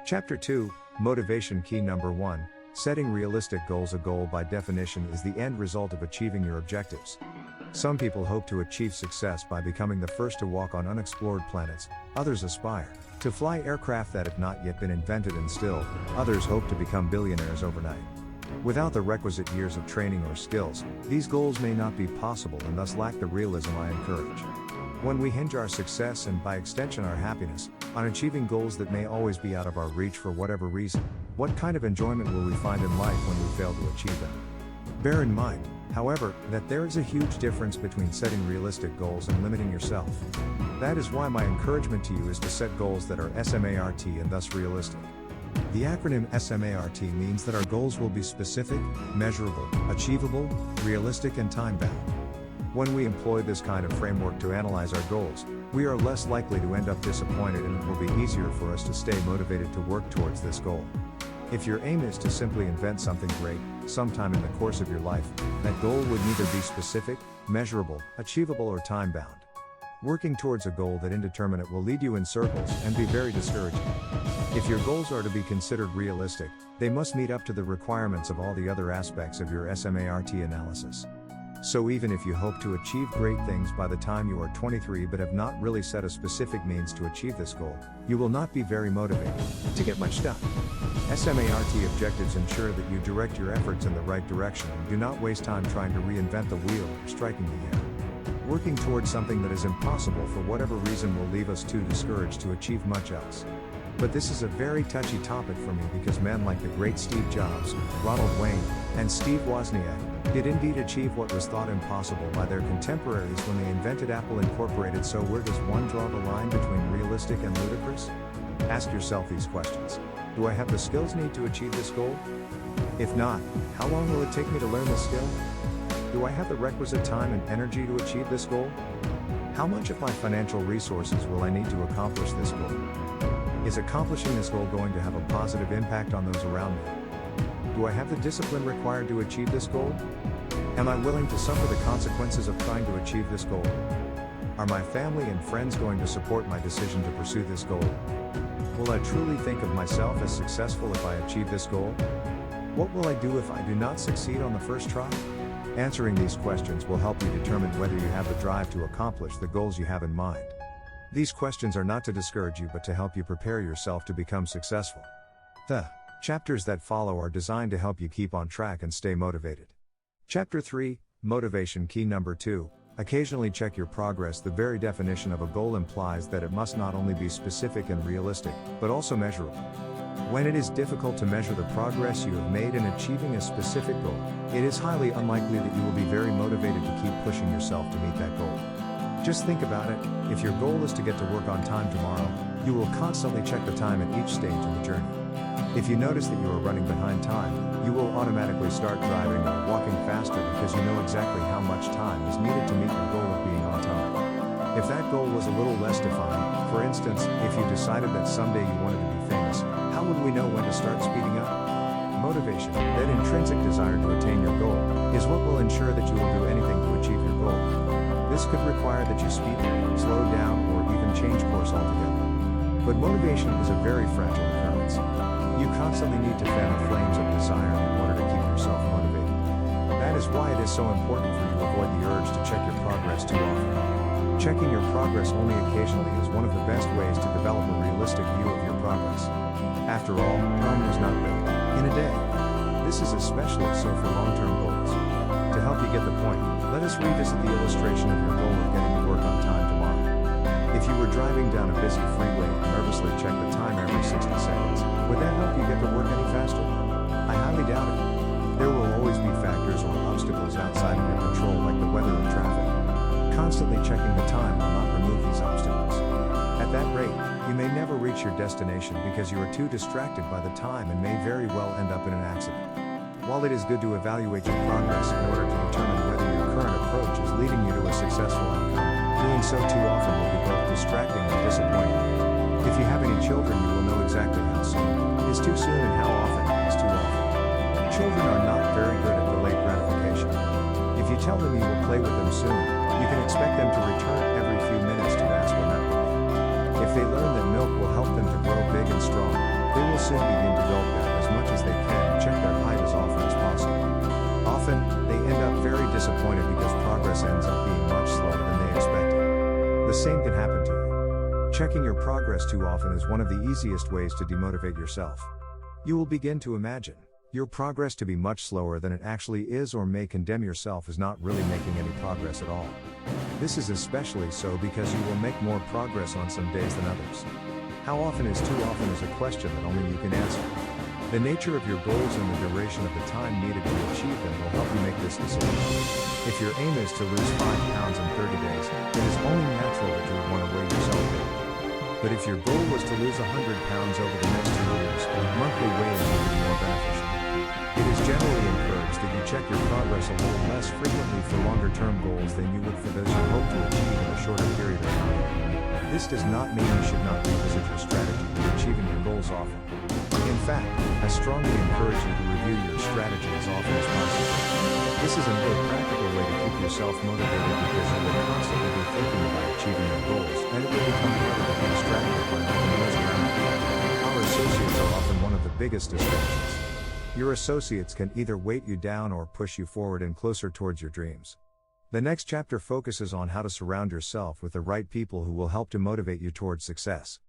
Chapter 2, Motivation Key Number 1, Setting Realistic Goals. A goal by definition is the end result of achieving your objectives. Some people hope to achieve success by becoming the first to walk on unexplored planets, others aspire to fly aircraft that have not yet been invented, and still, others hope to become billionaires overnight. Without the requisite years of training or skills, these goals may not be possible and thus lack the realism I encourage. When we hinge our success and by extension our happiness on achieving goals that may always be out of our reach for whatever reason, what kind of enjoyment will we find in life when we fail to achieve them? Bear in mind, however, that there is a huge difference between setting realistic goals and limiting yourself. That is why my encouragement to you is to set goals that are SMART and thus realistic. The acronym SMART means that our goals will be specific, measurable, achievable, realistic, and time-bound. When we employ this kind of framework to analyze our goals, we are less likely to end up disappointed, and it will be easier for us to stay motivated to work towards this goal. If your aim is to simply invent something great, sometime in the course of your life, that goal would neither be specific, measurable, achievable, or time-bound. Working towards a goal that indeterminate will lead you in circles and be very discouraging. If your goals are to be considered realistic, they must meet up to the requirements of all the other aspects of your SMART analysis. So even if you hope to achieve great things by the time you are 23 but have not really set a specific means to achieve this goal, you will not be very motivated to get much done. SMART objectives ensure that you direct your efforts in the right direction and do not waste time trying to reinvent the wheel or striking the air. Working towards something that is impossible for whatever reason will leave us too discouraged to achieve much else. But this is a very touchy topic for me because men like the great Steve Jobs, Ronald Wayne, and Steve Wozniak did indeed achieve what was thought impossible by their contemporaries when they invented Apple Incorporated. So where does one draw the line between realistic and ludicrous? Ask yourself these questions. Do I have the skills needed to achieve this goal? If not, how long will it take me to learn this skill? Do I have the requisite time and energy to achieve this goal? How much of my financial resources will I need to accomplish this goal? Is accomplishing this goal going to have a positive impact on those around me? Do I have the discipline required to achieve this goal? Am I willing to suffer the consequences of trying to achieve this goal? Are my family and friends going to support my decision to pursue this goal? Will I truly think of myself as successful if I achieve this goal? What will I do if I do not succeed on the first try? Answering these questions will help you determine whether you have the drive to accomplish the goals you have in mind. These questions are not to discourage you but to help you prepare yourself to become successful. The chapters that follow are designed to help you keep on track and stay motivated. Chapter 3, Motivation Key Number 2, Occasionally check your progress. The very definition of a goal implies that it must not only be specific and realistic, but also measurable. When it is difficult to measure the progress you have made in achieving a specific goal, it is highly unlikely that you will be very motivated to keep pushing yourself to meet that goal. Just think about it. If your goal is to get to work on time tomorrow, you will constantly check the time at each stage in the journey. If you notice that you are running behind time, you will automatically start driving or walking faster because you know exactly how much time is needed to meet your goal of being on time. If that goal was a little less defined, for instance, if you decided that someday you wanted to be famous, how would we know when to start speeding up? Motivation, that intrinsic desire to attain your goal, is what will ensure that you will do anything to achieve your goal. This could require that you speed up, slow down, or even change course altogether. But motivation is a very fragile occurrence. You constantly need to fan the flames of desire in order to keep yourself motivated. That is why it is so important for you to avoid the urge to check your progress too often. Checking your progress only occasionally is one of the best ways to develop a realistic view of your progress. After all, Rome was not built in a day. This is especially so for long-term goals. To help you get the point, let us revisit the illustration of your goal of getting to work on time tomorrow. If you were driving down a busy freeway and nervously checked the time every 60 seconds, would that help you get to work any faster? I highly doubt it. There will always be factors or obstacles outside of your control, like the weather or traffic. Constantly checking the time will not remove these obstacles. At that rate, you may never reach your destination because you are too distracted by the time and may very well end up in an accident. While it is good to evaluate your progress in order to determine whether your current approach is leading you to a successful outcome, doing so too often will be both distracting and disappointing. If you have any children, you will know exactly how soon is too soon and how often is too often. Children are not very good at delayed gratification. If you tell them you will play with them soon, you can expect them to return every few minutes to ask when that will be. If they learn that milk will help them to grow big and strong, they will disappointed because progress ends up being much slower than they expected. The same can happen to you. Checking your progress too often is one of the easiest ways to demotivate yourself. You will begin to imagine your progress to be much slower than it actually is, or may condemn yourself as not really making any progress at all. This is especially so because you will make more progress on some days than others. How often is too often is a question that only you can answer. The nature of your goals and the duration of the time needed to achieve them will help you make this decision. If your aim is to lose 5 pounds in 30 days, it is only natural that you would want to weigh yourself daily. But if your goal was to lose 100 pounds over the next 2 years, monthly weighing would be more beneficial. It is generally encouraged that you check your progress a little less frequently for longer-term goals than you would for those you hope to achieve in a shorter period of time. This does not mean you should not revisit your strategy for achieving your goals often. In fact, I strongly encourage you to review your strategy as often as possible. This is a more practical way to keep yourself motivated because you will constantly be thinking about achieving your goals, and it will become harder to be distracted by all the noise around you. Our associates are often one of the biggest distractions. Your associates can either weight you down or push you forward and closer towards your dreams. The next chapter focuses on how to surround yourself with the right people who will help to motivate you towards success.